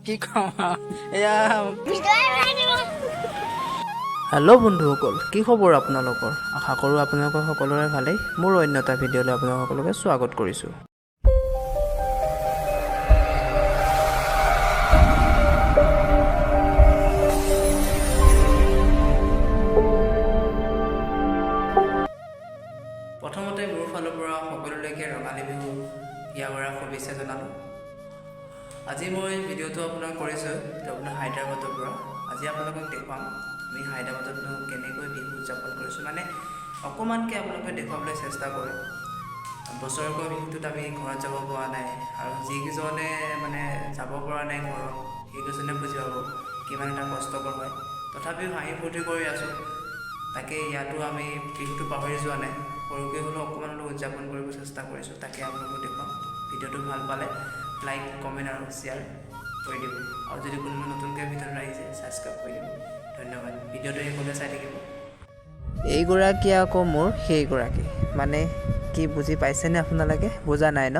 কি কম এয়া হেল্ল' বন্ধুসকল, কি খবৰ আপোনালোকৰ? আশা কৰোঁ আপোনালোকৰ সকলোৰে ভালেই। মোৰ অন্য এটা ভিডিঅ'লৈ আপোনালোক সকলোকে স্বাগত কৰিছোঁ। প্ৰথমতে মোৰ ফালৰ পৰা সকলোলৈকে ৰঙালী বিহু ইয়াৰ পৰা শুভেচ্ছা জনালোঁ। আজি মই ভিডিঅ'টো আপোনাক কৰিছোঁ আপোনাৰ হায়দৰাবাদৰ পৰা। আজি আপোনালোকক দেখুৱাম আমি হায়দৰাবাদতনো কেনেকৈ বিহু উদযাপন কৰিছোঁ, মানে অকণমানকৈ আপোনালোকে দেখুৱাবলৈ চেষ্টা কৰে। বছৰেকৰ বিহুটোত আমি ঘৰত যাব পৰা নাই, আৰু যিকেইজনে মানে যাব পৰা নাই ঘৰত সেইকেইজনে বুজি পাব কিমান এটা কষ্টকৰ হয়। তথাপিও হাঁহি ফূৰ্তি কৰি আছোঁ। তাকে ইয়াতো আমি বিহুটো পাহৰি যোৱা নাই, সৰুকৈ হ'লেও অকণমান হ'লেও উদযাপন কৰিব চেষ্টা কৰিছোঁ। তাকে আপোনালোকক দেখুৱাম। ভিডিঅ'টো ভাল পালে লাইক, কমেণ্ট আৰু শ্বেয়াৰ কৰি দিব, আৰু যদি কোনোবা নতুনকৈ ভিডিঅ'টো আহিছে ছাবস্ক্ৰাইব কৰি দিব। ধন্যবাদ। ভিডিঅ'টো শেষলৈ চাই থাকিব। এইগৰাকী আকৌ মোৰ সেইগৰাকী, মানে কি বুজি পাইছেনে আপোনালোকে? বুজা নাই ন?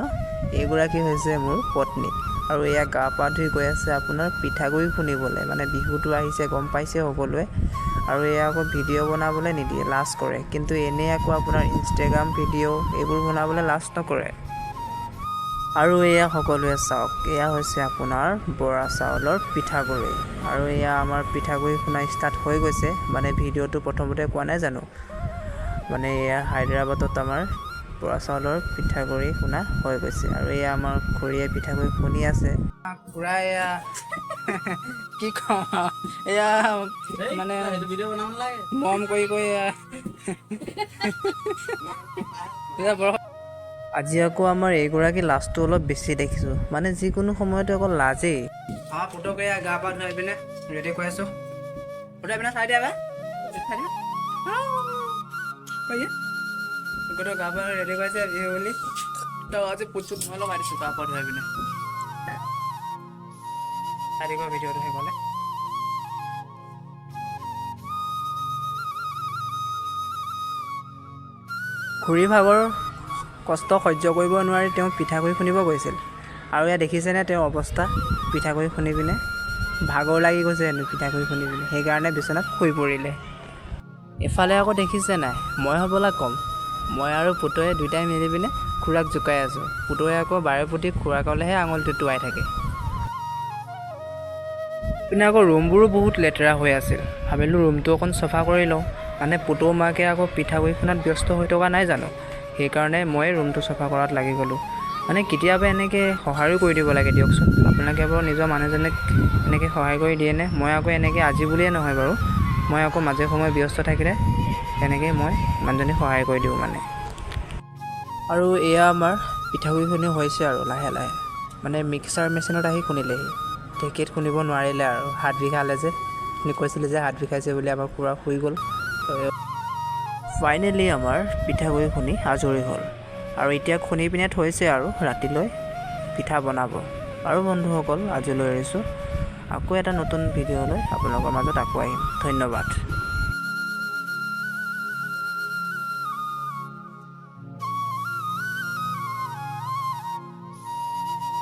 এইগৰাকী হৈছে মোৰ পত্নী, আৰু এয়া গা পা ধুই গৈ আছে আপোনাৰ পিঠাগুড়ি খুন্দিবলৈ। মানে বিহুটো আহিছে গম পাইছে সকলোৱে, আৰু এয়া আকৌ ভিডিঅ' বনাবলৈ নিদিয়ে, লাজ কৰে। কিন্তু এনেই আকৌ আপোনাৰ ইনষ্টাগ্ৰাম ভিডিঅ' এইবোৰ বনাবলৈ লাজ নকৰে। আৰু এয়া সকলোৱে চাওক, এয়া হৈছে আপোনাৰ বৰা চাউলৰ পিঠাগুড়ি, আৰু এয়া আমাৰ পিঠাগুড়ি খুন্দা ষ্টাৰ্ট হৈ গৈছে। মানে ভিডিঅ'টো প্ৰথমতে কোৱা নাই জানো, মানে এয়া হায়দৰাবাদত আমাৰ বৰা চাউলৰ পিঠাগুড়ি খুন্দা হৈ গৈছে, আৰু এয়া আমাৰ খুৰীয়ে পিঠাগুড়ি খুন্দি আছে। খুৰা এয়া কি কম এয়া মানে মৰম কৰি এয়া বৰ। আজি আকৌ আমাৰ এইগৰাকী লাজটো অলপ বেছি দেখিছোঁ, মানে যিকোনো সময়তে অকল লাজেই। পুতকে এয়া গা পা ধুৱাই পিনে ৰেডি কৰি আছোঁ। উঠাই পিনে চাই দিয়া বা গা পা ৰেডি কৰিছে বিহু বুলি। তই আজি পুচুত মই লগাই দিছোঁ গা পা ধুৱাই পিনে। চাই দিব ভিডিঅ'টো শেষলৈ। খুৰী ভাগৰ কষ্ট সহ্য কৰিব নোৱাৰি তেওঁ পিঠাগুড়ি খুন্দিব গৈছিল, আৰু এয়া দেখিছেনে তেওঁৰ অৱস্থা? পিঠাগুড়ি খুন্দি পিনে ভাগৰ লাগি গৈছে হেনো পিঠাগুড়ি খুন্দি পিনে, সেইকাৰণে বিচনাত শুই পৰিলে। এফালে আকৌ দেখিছে নাই, মই হ'বলা কম, মই আৰু পুতৱে দুয়োটাই মিলি পিনে খুৰাক জোকাই আছোঁ। পুতৱে আকৌ বাৰে প্ৰতি খুৰাকলৈহে আঙুলিটো টোৱাই থাকে। পিনে আকৌ ৰুমবোৰো বহুত লেতেৰা হৈ আছিল, ভাবিলোঁ ৰুমটো অকণ চফা কৰি লওঁ। মানে পুতৌ মাকে আকৌ পিঠাগুড়ি খুন্দাত ব্যস্ত হৈ থকা নাই জানো, সেইকাৰণে মই ৰুমটো চফা কৰাত লাগি গ'লোঁ। মানে কেতিয়াবা এনেকৈ সহায়ো কৰি দিব লাগে দিয়কচোন। আপোনালোকে বাৰু নিজৰ মানুহজনীক এনেকৈ সহায় কৰি দিয়েনে? মই আকৌ এনেকৈ আজি বুলিয়ে নহয় বাৰু, মই আকৌ মাজে সময়ে ব্যস্ত থাকিলে তেনেকৈ মই মানুহজনীক সহায় কৰি দিওঁ মানে। আৰু এয়া আমাৰ পিঠাগুড়ি খুন্দি হৈছে আৰু লাহে লাহে, মানে মিক্সাৰ মেচিনত আহি খুন্দিলেহি, ঢেঁকীত খুন্দিব নোৱাৰিলে আৰু হাত বিষালে যে। আপুনি কৈছিলে যে হাত বিষাইছে বুলি, আমাৰ খুৰা শুই গ'ল। ফাইনেলি আমাৰ পিঠাগুড়ি খুন্দি আজৰি হ'ল, আৰু এতিয়া খুন্দি পিনে থৈছে আৰু ৰাতিলৈ পিঠা বনাব। আৰু বন্ধুসকল আজিলৈ এৰিছোঁ, আকৌ এটা নতুন ভিডিঅ'লৈ আপোনালোকৰ মাজত আকৌ আহিম। ধন্যবাদ।